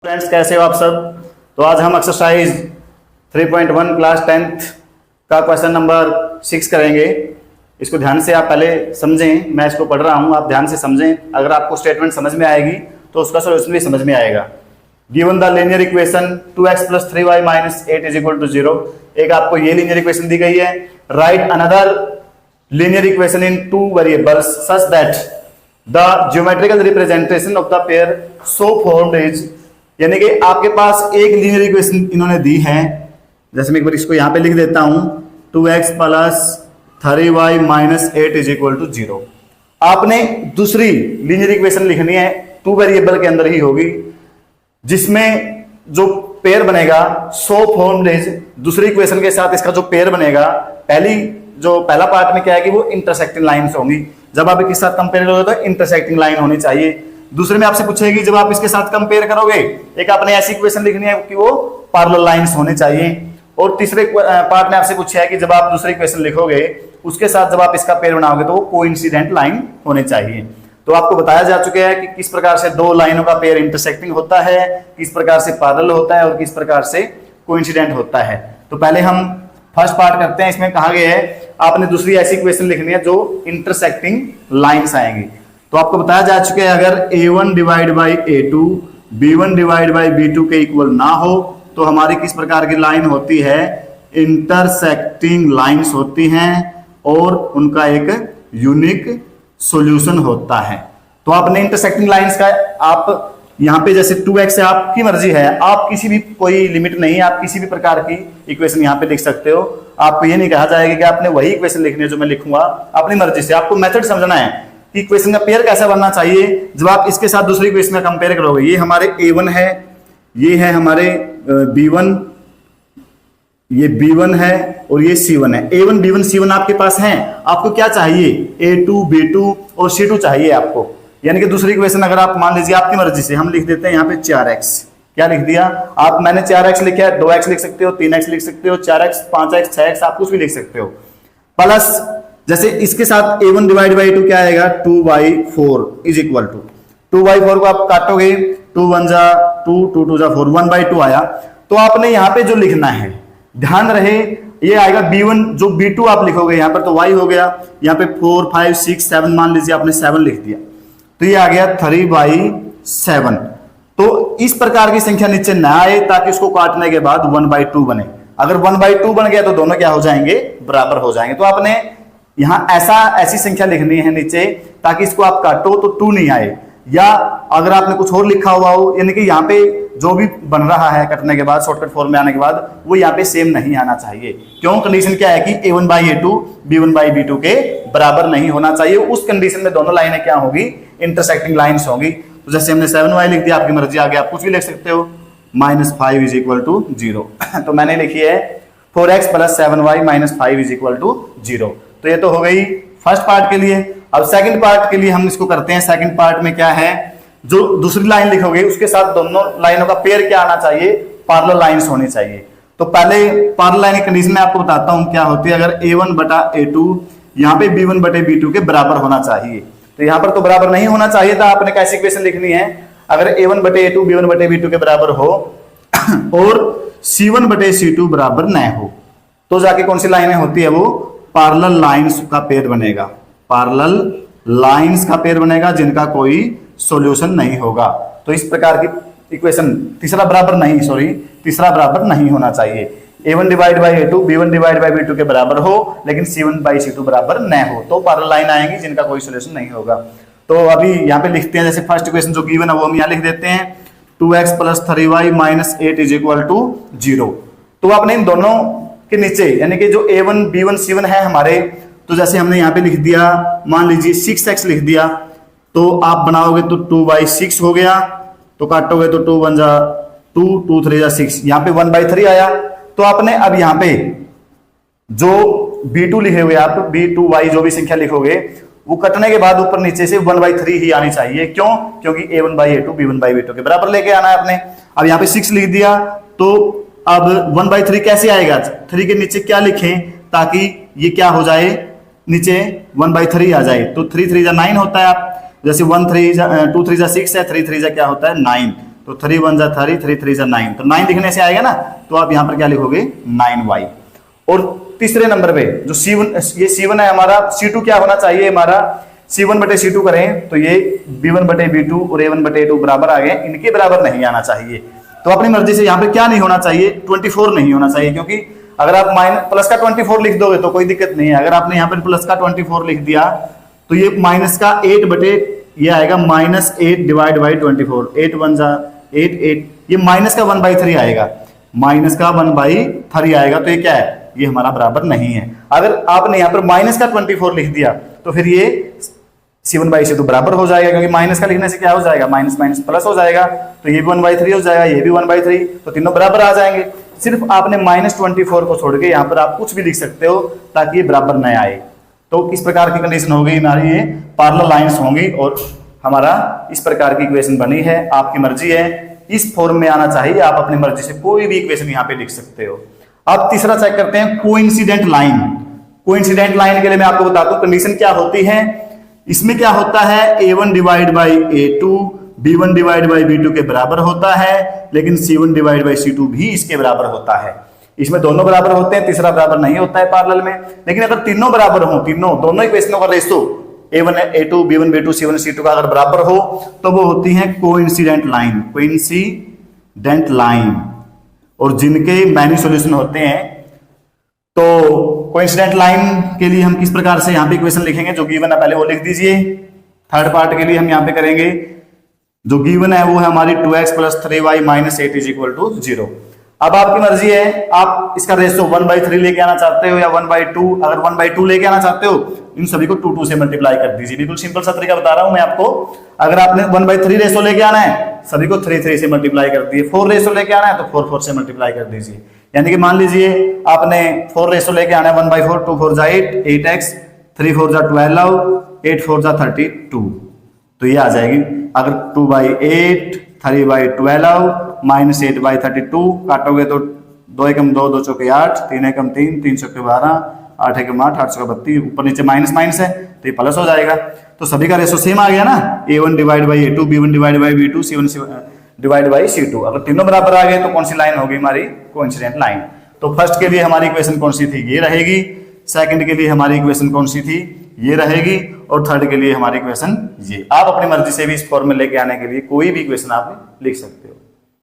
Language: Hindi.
फ्रेंड्स, कैसे हो आप सब। तो आज हम एक्सरसाइज 3.1 क्लास 10th का क्वेश्चन नंबर 6 करेंगे। इसको ध्यान से आप पहले समझें, मैं इसको पढ़ रहा हूं, आप ध्यान से समझें। अगर आपको स्टेटमेंट समझ में आएगी तो उसका सोल्यूशन भी समझ में आएगा। Given the linear equation 2x + 3y - 8 = 0। एक आपको ये लीनियर इक्वेशन दी गई है। Right another linear equation in 2 variables such that the geometrical representation of the pair so formed is, यानी कि आपके पास एक लीनियर इक्वेशन इन्होंने दी है। जैसे मैं एक बार इसको यहां पे लिख देता हूं, 2x + 3y - 8 = 0। आपने दूसरी लीनियर इक्वेशन लिखनी है, 2 वेरिएबल के अंदर ही होगी, जिसमें जो पेयर बनेगा सो फॉर्म्ड इज, दूसरी इक्वेशन के साथ इसका जो पेयर बनेगा, पहला पार्ट में क्या है कि वो इंटरसेक्टिंग लाइंस होंगी। जब आप इसके साथ कंपेयर करोगे तो इंटरसेक्टिंग लाइन होनी चाहिए। दूसरे में आपसे पूछेगी जब आप इसके साथ कंपेयर करोगे, एक आपने ऐसी इक्वेशन लिखनी है कि वो पैरेलल लाइंस होने चाहिए। और तीसरे पार्ट में आपसे पूछा है कि जब आप दूसरी इक्वेशन लिखोगे उसके साथ जब आप इसका पेयर बनाओगे तो वो कोइंसिडेंट लाइन होने चाहिए। तो आपको बताया जा चुका है कि किस प्रकार से दो लाइनों का पेयर इंटरसेक्टिंग होता है, किस प्रकार से पैरेलल होता है और किस प्रकार से कोइंसिडेंट होता है। तो पहले हम फर्स्ट पार्ट करते हैं। इसमें कहा गया है आपने दूसरी ऐसी इक्वेशन लिखनी है जो इंटरसेक्टिंग लाइंस आएंगी। तो आपको बताया जा चुका है अगर a1 / a2 b1 / b2 के इक्वल ना हो तो हमारी किस प्रकार की लाइन होती है, इंटरसेक्टिंग लाइंस होती हैं और उनका एक यूनिक सॉल्यूशन होता है। तो आपने इंटरसेक्टिंग लाइंस का आप यहां पे जैसे 2x है, आपकी मर्जी है, आप किसी भी कोई लिमिट नहीं है, आप किसी भी प्रकार की इक्वेशन यहां पे लिख सकते हो। आपको ये नहीं कहा जाएगा कि आपने वही इक्वेशन लिखनी है जो मैं लिखूंगा, अपनी मर्जी से। आपको मेथड समझना है कि इक्वेशन का पेयर कैसा बनना चाहिए। जब आप इसके साथ दूसरी इक्वेशन का कंपेयर करोगे, ये हमारे a1 है, ये है हमारे b1, ये b1 है और ये c1 है। a1 b1 c1 आपके पास हैं। आपको क्या चाहिए, a2 b2 और c2 चाहिए आपको। यानी कि दूसरी इक्वेशन अगर आप मान लीजिए आपकी मर्जी से हम लिख देते हैं यहाँ पे 4x, क्या लिख दिया आप, मैंने 4x लिखा है, 2x लिख सकते हो, 3x लिख सकते हो, 4x 5x 6x आप कुछ भी लिख सकते हो। प्लस जैसे इसके साथ a1 / a2 क्या आएगा, 2/4 = 2/4 को आप काटोगे, 2 1 जा 2, 2 2 जा 4, 1/2 आया। तो आपने यहाँ पे जो लिखना है ध्यान रहे, ये आएगा b1, जो b2 आप लिखोगे यहाँ पर तो y हो गया, यहाँ पे 4 5 6 7 मान लीजिए आपने 7 लिख दिया तो ये आ गया 3/7। तो इस प्रकार की संख्या नीचे ना आए ताकि उसको काटने के बाद 1/2 बने। अगर 1/2 बन गया तो दोनों क्या हो जाएंगे, बराबर हो जाएंगे। तो आपने यहां ऐसी संख्या लिखनी है नीचे ताकि इसको आप काटो तो 2 नहीं आए, या अगर आपने कुछ और लिखा हुआ हो, यानी कि यहाँ पे जो भी बन रहा है कटने के बाद शॉर्टकट फॉर्म में आने के बाद वो यहाँ पे सेम नहीं आना चाहिए। क्यों, कंडीशन क्या है कि a1 / a2 b1 / b2 के बराबर नहीं होना चाहिए। उस कंडीशन में दोनों लाइनें क्या होगी, इंटरसेक्टिंग लाइंस होंगी। तो जैसे हमने 7y लिख दिया, आपकी मर्जी, आगे आप कुछ भी लिख सकते हो, -5 = 0। तो मैंने लिखी है 4x + 7y - 5 = 0। तो ये तो हो गई फर्स्ट पार्ट के लिए। अब सेकंड पार्ट के लिए हम इसको करते हैं। सेकंड पार्ट में क्या है, जो दूसरी लाइन लिखोगे उसके साथ दोनों लाइनों का पेयर क्या आना चाहिए, पैरेलल लाइंस होनी चाहिए। तो पहले पैरेलल लाइन की कंडीशन में आपको बताता हूं क्या होती है। अगर a1 / a2 यहाँ पे b1 / b2 के बराबर होना चाहिए, तो यहाँ पर तो बराबर नहीं होना चाहिए था। आपने कैसी इक्वेशन लिखनी है, अगर a1 / a2 b1 / b2 के बराबर हो और c1 / c2 बराबर न हो तो जाके कौन सी लाइनें होती है, वो पैरेलल लाइंस का पेयर बनेगा। पैरेलल लाइंस का पेयर बनेगा जिनका कोई सॉल्यूशन नहीं होगा। तो इस प्रकार की इक्वेशन तीसरा बराबर नहीं होना चाहिए। a1 / a2 b1 / b2 के बराबर हो लेकिन c1 / c2 बराबर न हो तो पैरेलल लाइन आएंगी जिनका कोई सॉल्यूशन नहीं होगा। तो अभी यहाँ पे लिखते हैं, जैसे फर्स्ट इक्वेशन जो गिवन है वो हम यहाँ लिख देते हैं, 2x + 3y - 8 = 0। तो आपने इन दोनों के नीचे यानी कि जो a1 b1 c1 है हमारे, तो जैसे हमने यहाँ पे लिख दिया, मान लीजिए 6x लिख दिया, तो आप बनाओगे तो 2/6 हो गया, तो काटोगे तो 2 1 जा 2, 2 3 जा 6, यहाँ पे 1/3 आया। तो आपने अब यहाँ पे जो b2 लिखे हुए आप b2y जो भी संख्या लिखोगे वो कटने के बाद ऊपर नीचे से 1/3 ही आनी चाहिए। क्यों, क्योंकि a1 / a2 b1 / b2 के बराबर लेके आना है आपने। अब यहाँ पे 6 लिख दिया, तो अब 1/3 कैसे आएगा, 3 के नीचे क्या लिखें ताकि ये क्या हो जाए, नीचे 1/3 आ जाए। तो 3 3 जा 9 होता है। आप जैसे 2 3 जा 6 है, 3 3 जा क्या होता है 9। तो 3 1 जा 3, 3 3 जा 9, तो 9 लिखने से आएगा ना, तो आप यहाँ पर क्या लिखोगे 9y। और तीसरे नंबर पे जो C1, ये C1 है हमारा, C2 क्या होना चाहिए हमारा, C1 बटे C2 करें तो ये B1 बटे B2 और A1 बटे A2 बराबर आ गए, इनके बराबर नहीं आना चाहिए। तो अपनी मर्जी से यहाँ पे क्या नहीं होना चाहिए, 24 नहीं होना चाहिए, क्योंकि अगर आप प्लस का 24 लिख दोगे तो कोई दिक्कत नहीं है। अगर आपने यहाँ पर प्लस का 24 लिख दिया तो ये माइनस का 8 बटे ये आएगा -8 डिवाइड बाई 24, 8 1 जा 8 8, ये माइनस का 1/3 आएगा, माइनस का 1/3 आएगा। तो ये क्या है, ये हमारा बराबर नहीं है। अगर आपने यहाँ पर माइनस का 24 लिख दिया तो फिर ये C1/C2 बराबर हो जाएगा, क्योंकि माइनस का लिखने से क्या हो जाएगा, माइनस माइनस प्लस हो जाएगा, तो ये भी 1/3 हो जाएगा, ये भी 1/3, तो तीनों बराबर आ जाएंगे। सिर्फ आपने -24 को छोड़ के यहाँ पर आप कुछ भी लिख सकते हो ताकि ये बराबर न आए। तो इस प्रकार की कंडीशन होगी हमारी, ये पैरेलल लाइंस होंगी और हमारा इस प्रकार की इक्वेशन बनी है। आपकी मर्जी है, इस फॉर्म में आना चाहिए, आप अपनी मर्जी से कोई भी इक्वेशन यहाँ पे लिख सकते हो। अब तीसरा चेक करते हैं कोइंसिडेंट लाइन। कोइंसिडेंट लाइन के लिए मैं आपको बताता हूं कंडीशन क्या होती है। इसमें क्या होता है, A1 divide by A2 B1 divide by B2 के बराबर होता है, लेकिन C1 डिवाइड बाई C2 भी इसके बराबर होता है। इसमें दोनों बराबर होते हैं, तीसरा बराबर नहीं होता है पैरेलल में। लेकिन अगर तीनों बराबर हो, दोनों इक्वेशनों का ratio A1 A2 B1 B2 C1 C2 का अगर बराबर हो तो वो होती है कोइंसिडेंट लाइन, कोइंसिडेंट लाइन। और जिनके मैनी सॉल्यूशन होते हैं, तो कोइंसिडेंट लाइन के लिए हम किस प्रकार से यहाँ पे इक्वेशन लिखेंगे, जो गिवन है पहले वो लिख दीजिए। थर्ड पार्ट के लिए हम यहाँ पे करेंगे, जो गिवन है वो है हमारी 2x + 3y - 8 = 0। अब आपकी मर्जी है, आप इसका रेशो 1/3 लेके आना चाहते हो या 1/2। अगर 1/2 लेके आना चाहते हो, इन सभी को 2 से मल्टीप्लाई कर दीजिए। बिल्कुल सिंपल सा तरीका बता रहा हूं मैं आपको। अगर आपने 1/3 रेशो लेके आना है, सभी को 3 से मल्टीप्लाई कर दीजिए। 4 रेशो लेके आना है तो 4 से मल्टीप्लाई कर दीजिए। यानी कि मान लीजिए आपने 4 रेशो लेके आना है, 1/4 2 4 जा 8 8x 3 4 जा 12 8 4 जा 32, तो ये आ जाएगी। अगर 2/8 3/12 -8/32 काटोगे तो 2 एकम 2 2 चौके 8 3 एकम 3 3 चौके 12 8 एकम 8 8 चौके 32, ऊपर नीचे माइनस माइनस है तो ये प्लस हो जाएगा। तो सभी का रेशो सेम आ गया ना, A1 divide by A2 B1 divide by B2 C1 divide by C2। अगर तीनों बराबर आ गए तो कौन सी लाइन होगी हमारी, कोइंसिडेंट लाइन। तो फर्स्ट के लिए हमारी इक्वेशन कौन सी थी, ये रहेगी। सेकंड के लिए हमारी इक्वेशन कौन सी थी, ये रहेगी। और थर्ड के लिए हमारी इक्वेशन ये। आप अपनी मर्जी से भी इस फॉर्म में लेके आने के लिए कोई भी इक्वेशन आप लिख सकते हो।